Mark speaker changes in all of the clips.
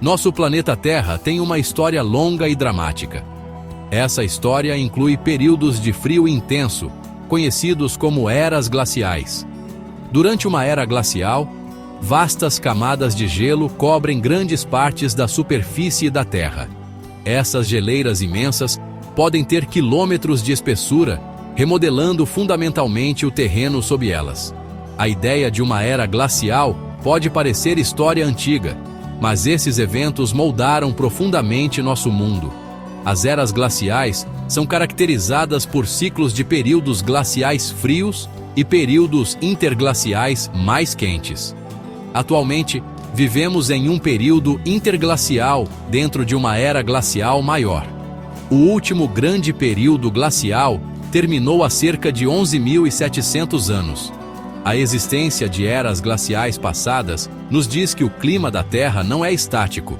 Speaker 1: Nosso planeta Terra tem uma história longa e dramática. Essa história inclui períodos de frio intenso, conhecidos como eras glaciais. Durante uma era glacial, vastas camadas de gelo cobrem grandes partes da superfície da Terra. Essas geleiras imensas podem ter quilômetros de espessura, remodelando fundamentalmente o terreno sob elas. A ideia de uma era glacial pode parecer história antiga, mas esses eventos moldaram profundamente nosso mundo. As eras glaciais são caracterizadas por ciclos de períodos glaciais frios e períodos interglaciais mais quentes. Atualmente, vivemos em um período interglacial dentro de uma era glacial maior. O último grande período glacial terminou há cerca de 11.700 anos. A existência de eras glaciais passadas nos diz que o clima da Terra não é estático.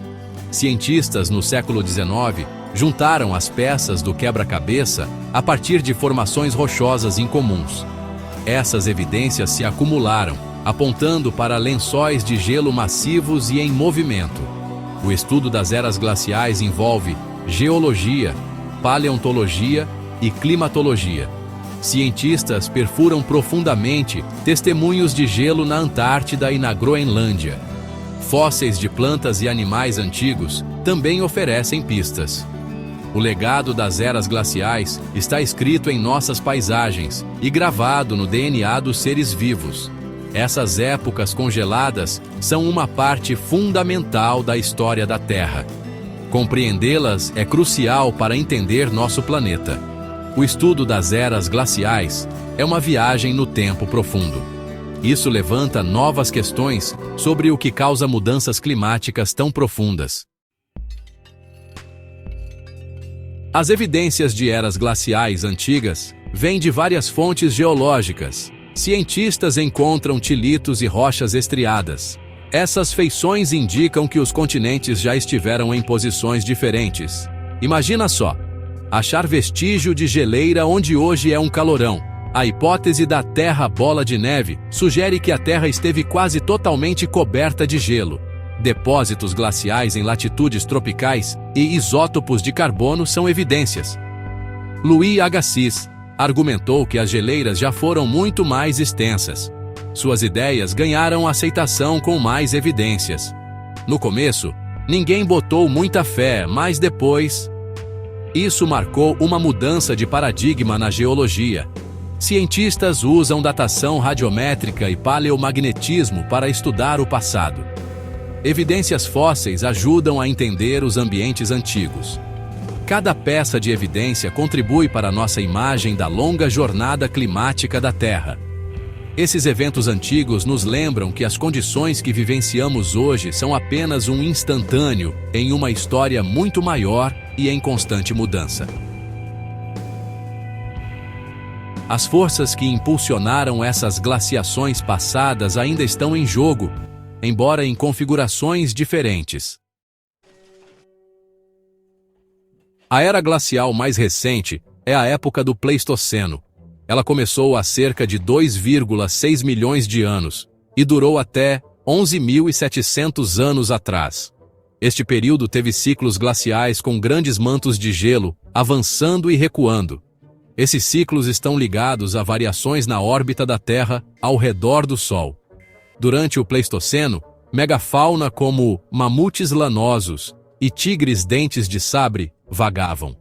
Speaker 1: Cientistas no século XIX juntaram as peças do quebra-cabeça a partir de formações rochosas incomuns. Essas evidências se acumularam, apontando para lençóis de gelo massivos e em movimento. O estudo das eras glaciais envolve geologia, paleontologia e climatologia. Cientistas perfuram profundamente testemunhos de gelo na Antártida e na Groenlândia. Fósseis de plantas e animais antigos também oferecem pistas. O legado das eras glaciais está escrito em nossas paisagens e gravado no DNA dos seres vivos. Essas épocas congeladas são uma parte fundamental da história da Terra. Compreendê-las é crucial para entender nosso planeta. O estudo das eras glaciais é uma viagem no tempo profundo. Isso levanta novas questões sobre o que causa mudanças climáticas tão profundas. As evidências de eras glaciais antigas vêm de várias fontes geológicas. Cientistas encontram tilitos e rochas estriadas. Essas feições indicam que os continentes já estiveram em posições diferentes. Imagina só, achar vestígio de geleira onde hoje é um calorão. A hipótese da Terra bola de neve sugere que a Terra esteve quase totalmente coberta de gelo. Depósitos glaciais em latitudes tropicais e isótopos de carbono são evidências. Louis Agassiz argumentou que as geleiras já foram muito mais extensas. Suas ideias ganharam aceitação com mais evidências. No começo, ninguém botou muita fé, mas depois... Isso marcou uma mudança de paradigma na geologia. Cientistas usam datação radiométrica e paleomagnetismo para estudar o passado. Evidências fósseis ajudam a entender os ambientes antigos. Cada peça de evidência contribui para a nossa imagem da longa jornada climática da Terra. Esses eventos antigos nos lembram que as condições que vivenciamos hoje são apenas um instantâneo em uma história muito maior e em constante mudança. As forças que impulsionaram essas glaciações passadas ainda estão em jogo, embora em configurações diferentes. A era glacial mais recente é a época do Pleistoceno. Ela começou há cerca de 2,6 milhões de anos e durou até 11.700 anos atrás. Este período teve ciclos glaciais com grandes mantos de gelo, avançando e recuando. Esses ciclos estão ligados a variações na órbita da Terra ao redor do Sol. Durante o Pleistoceno, megafauna como mamutes lanosos e tigres dentes de sabre vagavam.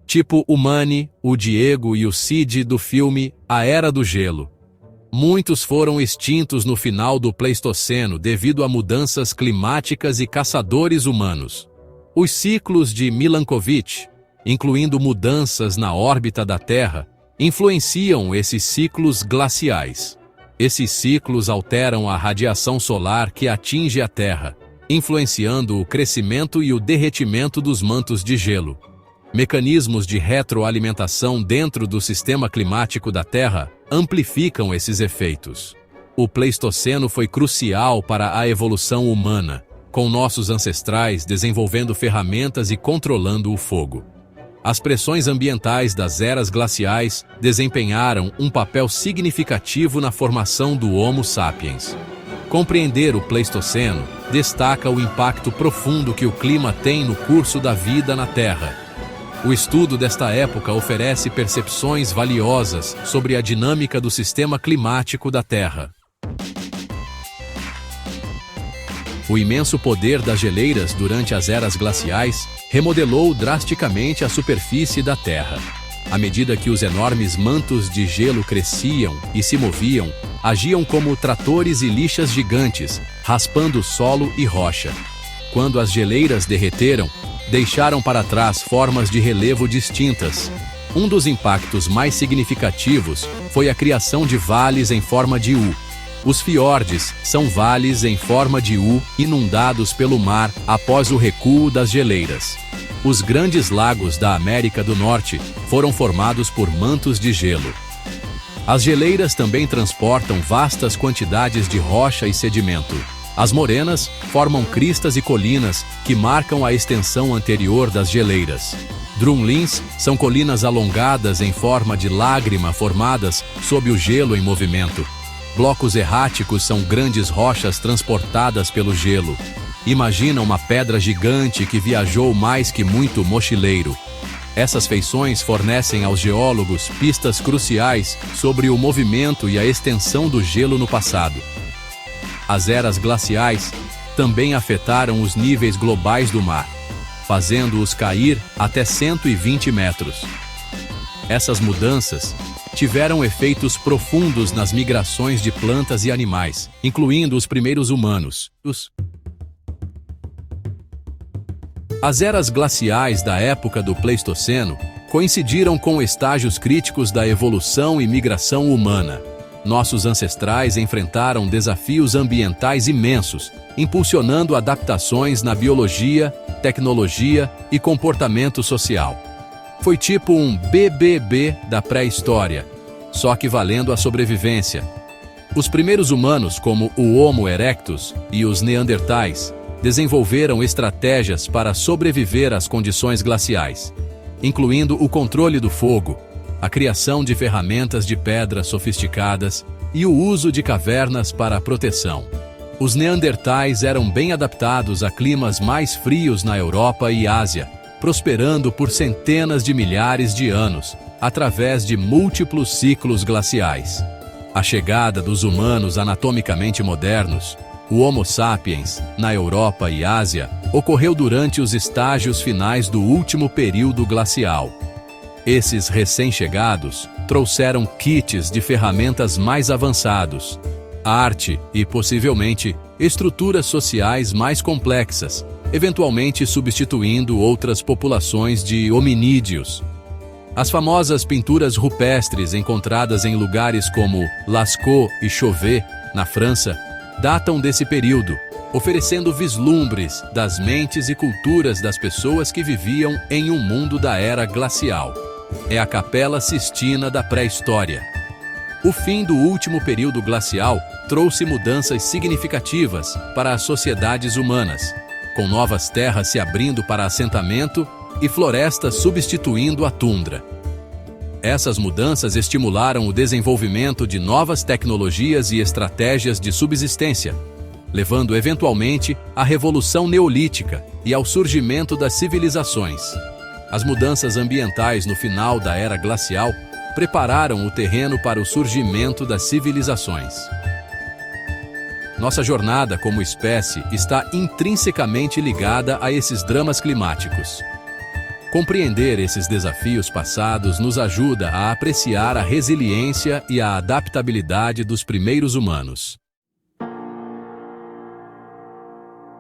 Speaker 1: Tipo o Manny, o Diego e o Cid do filme A Era do Gelo. Muitos foram extintos no final do Pleistoceno devido a mudanças climáticas e caçadores humanos. Os ciclos de Milankovitch, incluindo mudanças na órbita da Terra, influenciam esses ciclos glaciais. Esses ciclos alteram a radiação solar que atinge a Terra, influenciando o crescimento e o derretimento dos mantos de gelo. Mecanismos de retroalimentação dentro do sistema climático da Terra amplificam esses efeitos. O Pleistoceno foi crucial para a evolução humana, com nossos ancestrais desenvolvendo ferramentas e controlando o fogo. As pressões ambientais das eras glaciais desempenharam um papel significativo na formação do Homo sapiens. Compreender o Pleistoceno destaca o impacto profundo que o clima tem no curso da vida na Terra. O estudo desta época oferece percepções valiosas sobre a dinâmica do sistema climático da Terra. O imenso poder das geleiras durante as eras glaciais remodelou drasticamente a superfície da Terra. À medida que os enormes mantos de gelo cresciam e se moviam, agiam como tratores e lixas gigantes, raspando solo e rocha. Quando as geleiras derreteram, deixaram para trás formas de relevo distintas. Um dos impactos mais significativos foi a criação de vales em forma de U. Os fiordes são vales em forma de U inundados pelo mar após o recuo das geleiras. Os grandes lagos da América do Norte foram formados por mantos de gelo. As geleiras também transportam vastas quantidades de rocha e sedimento. As morenas formam cristas e colinas que marcam a extensão anterior das geleiras. Drumlins são colinas alongadas em forma de lágrima formadas sob o gelo em movimento. Blocos erráticos são grandes rochas transportadas pelo gelo. Imagina uma pedra gigante que viajou mais que muito mochileiro. Essas feições fornecem aos geólogos pistas cruciais sobre o movimento e a extensão do gelo no passado. As eras glaciais também afetaram os níveis globais do mar, fazendo-os cair até 120 metros. Essas mudanças tiveram efeitos profundos nas migrações de plantas e animais, incluindo os primeiros humanos. As eras glaciais da época do Pleistoceno coincidiram com estágios críticos da evolução e migração humana. Nossos ancestrais enfrentaram desafios ambientais imensos, impulsionando adaptações na biologia, tecnologia e comportamento social. Foi tipo um BBB da pré-história, só que valendo a sobrevivência. Os primeiros humanos, como o Homo erectus e os Neandertais, desenvolveram estratégias para sobreviver às condições glaciais, incluindo o controle do fogo, a criação de ferramentas de pedra sofisticadas e o uso de cavernas para a proteção. Os Neandertais eram bem adaptados a climas mais frios na Europa e Ásia, prosperando por centenas de milhares de anos, através de múltiplos ciclos glaciais. A chegada dos humanos anatomicamente modernos, o Homo sapiens, na Europa e Ásia, ocorreu durante os estágios finais do último período glacial. Esses recém-chegados trouxeram kits de ferramentas mais avançados, arte e, possivelmente, estruturas sociais mais complexas, eventualmente substituindo outras populações de hominídeos. As famosas pinturas rupestres encontradas em lugares como Lascaux e Chauvet, na França, datam desse período, oferecendo vislumbres das mentes e culturas das pessoas que viviam em um mundo da era glacial. É a Capela Sistina da pré-história. O fim do último período glacial trouxe mudanças significativas para as sociedades humanas, com novas terras se abrindo para assentamento e florestas substituindo a tundra. Essas mudanças estimularam o desenvolvimento de novas tecnologias e estratégias de subsistência, levando eventualmente à Revolução Neolítica e ao surgimento das civilizações. As mudanças ambientais no final da era glacial prepararam o terreno para o surgimento das civilizações. Nossa jornada como espécie está intrinsecamente ligada a esses dramas climáticos. Compreender esses desafios passados nos ajuda a apreciar a resiliência e a adaptabilidade dos primeiros humanos.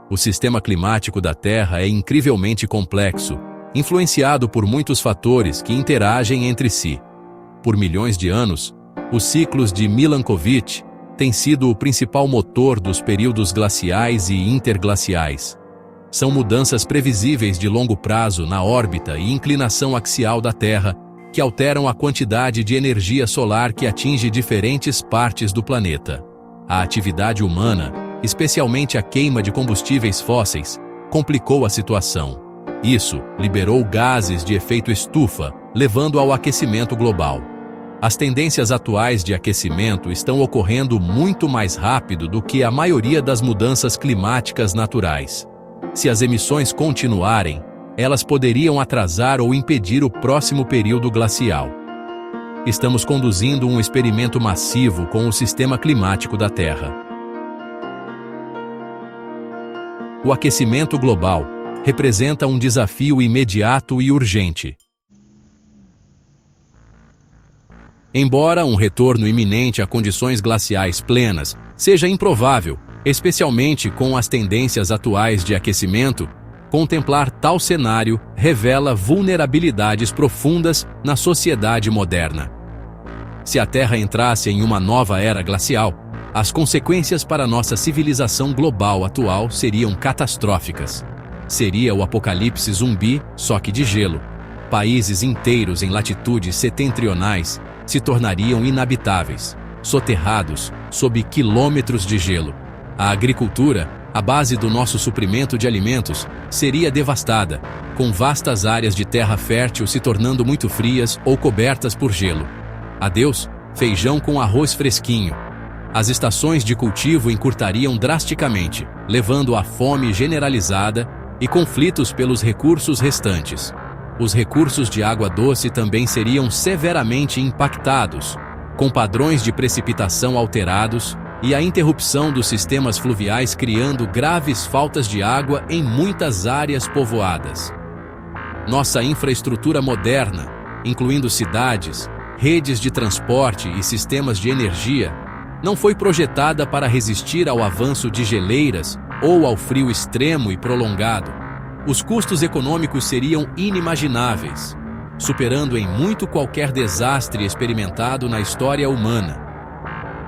Speaker 1: O sistema climático da Terra é incrivelmente complexo, influenciado por muitos fatores que interagem entre si. Por milhões de anos, os ciclos de Milankovitch têm sido o principal motor dos períodos glaciais e interglaciais. São mudanças previsíveis de longo prazo na órbita e inclinação axial da Terra que alteram a quantidade de energia solar que atinge diferentes partes do planeta. A atividade humana, especialmente a queima de combustíveis fósseis, complicou a situação. Isso liberou gases de efeito estufa, levando ao aquecimento global. As tendências atuais de aquecimento estão ocorrendo muito mais rápido do que a maioria das mudanças climáticas naturais. Se as emissões continuarem, elas poderiam atrasar ou impedir o próximo período glacial. Estamos conduzindo um experimento massivo com o sistema climático da Terra. O aquecimento global representa um desafio imediato e urgente. Embora um retorno iminente a condições glaciais plenas seja improvável, especialmente com as tendências atuais de aquecimento, contemplar tal cenário revela vulnerabilidades profundas na sociedade moderna. Se a Terra entrasse em uma nova era glacial, as consequências para nossa civilização global atual seriam catastróficas. Seria o apocalipse zumbi, só que de gelo. Países inteiros em latitudes setentrionais se tornariam inabitáveis, soterrados sob quilômetros de gelo. A agricultura, a base do nosso suprimento de alimentos, seria devastada, com vastas áreas de terra fértil se tornando muito frias ou cobertas por gelo. Adeus, feijão com arroz fresquinho. As estações de cultivo encurtariam drasticamente, levando à fome generalizada e conflitos pelos recursos restantes. Os recursos de água doce também seriam severamente impactados, com padrões de precipitação alterados e a interrupção dos sistemas fluviais criando graves faltas de água em muitas áreas povoadas. Nossa infraestrutura moderna, incluindo cidades, redes de transporte e sistemas de energia, não foi projetada para resistir ao avanço de geleiras ou ao frio extremo e prolongado. Os custos econômicos seriam inimagináveis, superando em muito qualquer desastre experimentado na história humana.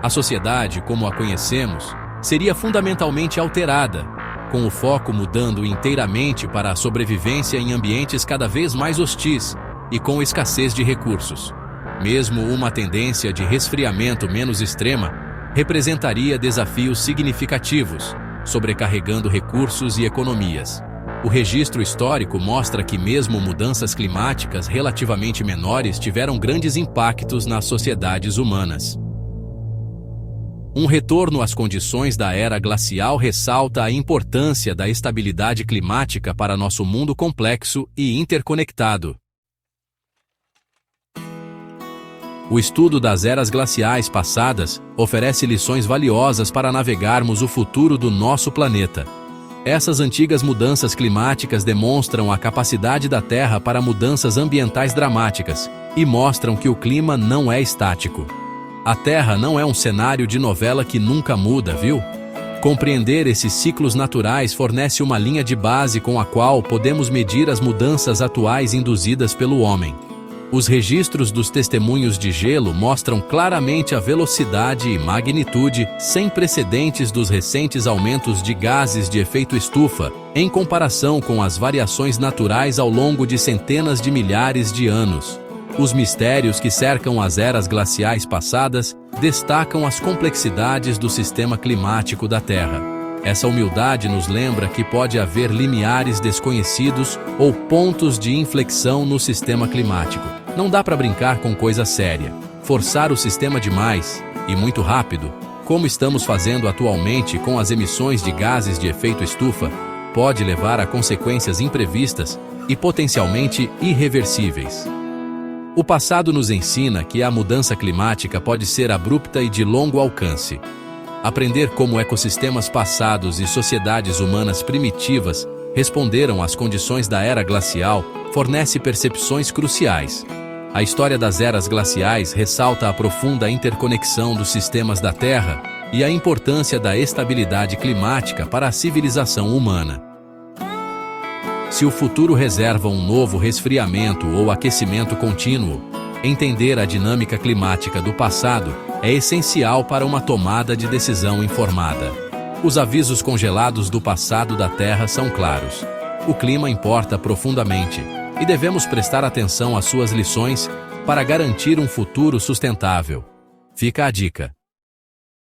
Speaker 1: A sociedade, como a conhecemos, seria fundamentalmente alterada, com o foco mudando inteiramente para a sobrevivência em ambientes cada vez mais hostis e com escassez de recursos. Mesmo uma tendência de resfriamento menos extrema representaria desafios significativos, sobrecarregando recursos e economias. O registro histórico mostra que mesmo mudanças climáticas relativamente menores tiveram grandes impactos nas sociedades humanas. Um retorno às condições da era glacial ressalta a importância da estabilidade climática para nosso mundo complexo e interconectado. O estudo das eras glaciais passadas oferece lições valiosas para navegarmos o futuro do nosso planeta. Essas antigas mudanças climáticas demonstram a capacidade da Terra para mudanças ambientais dramáticas e mostram que o clima não é estático. A Terra não é um cenário de novela que nunca muda, viu? Compreender esses ciclos naturais fornece uma linha de base com a qual podemos medir as mudanças atuais induzidas pelo homem. Os registros dos testemunhos de gelo mostram claramente a velocidade e magnitude sem precedentes dos recentes aumentos de gases de efeito estufa, em comparação com as variações naturais ao longo de centenas de milhares de anos. Os mistérios que cercam as eras glaciais passadas destacam as complexidades do sistema climático da Terra. Essa humildade nos lembra que pode haver limiares desconhecidos ou pontos de inflexão no sistema climático. Não dá para brincar com coisa séria. Forçar o sistema demais, e muito rápido, como estamos fazendo atualmente com as emissões de gases de efeito estufa, pode levar a consequências imprevistas e potencialmente irreversíveis. O passado nos ensina que a mudança climática pode ser abrupta e de longo alcance. Aprender como ecossistemas passados e sociedades humanas primitivas responderam às condições da era glacial fornece percepções cruciais. A história das eras glaciais ressalta a profunda interconexão dos sistemas da Terra e a importância da estabilidade climática para a civilização humana. Se o futuro reserva um novo resfriamento ou aquecimento contínuo, entender a dinâmica climática do passado é essencial para uma tomada de decisão informada. Os avisos congelados do passado da Terra são claros. O clima importa profundamente e devemos prestar atenção às suas lições para garantir um futuro sustentável. Fica a dica.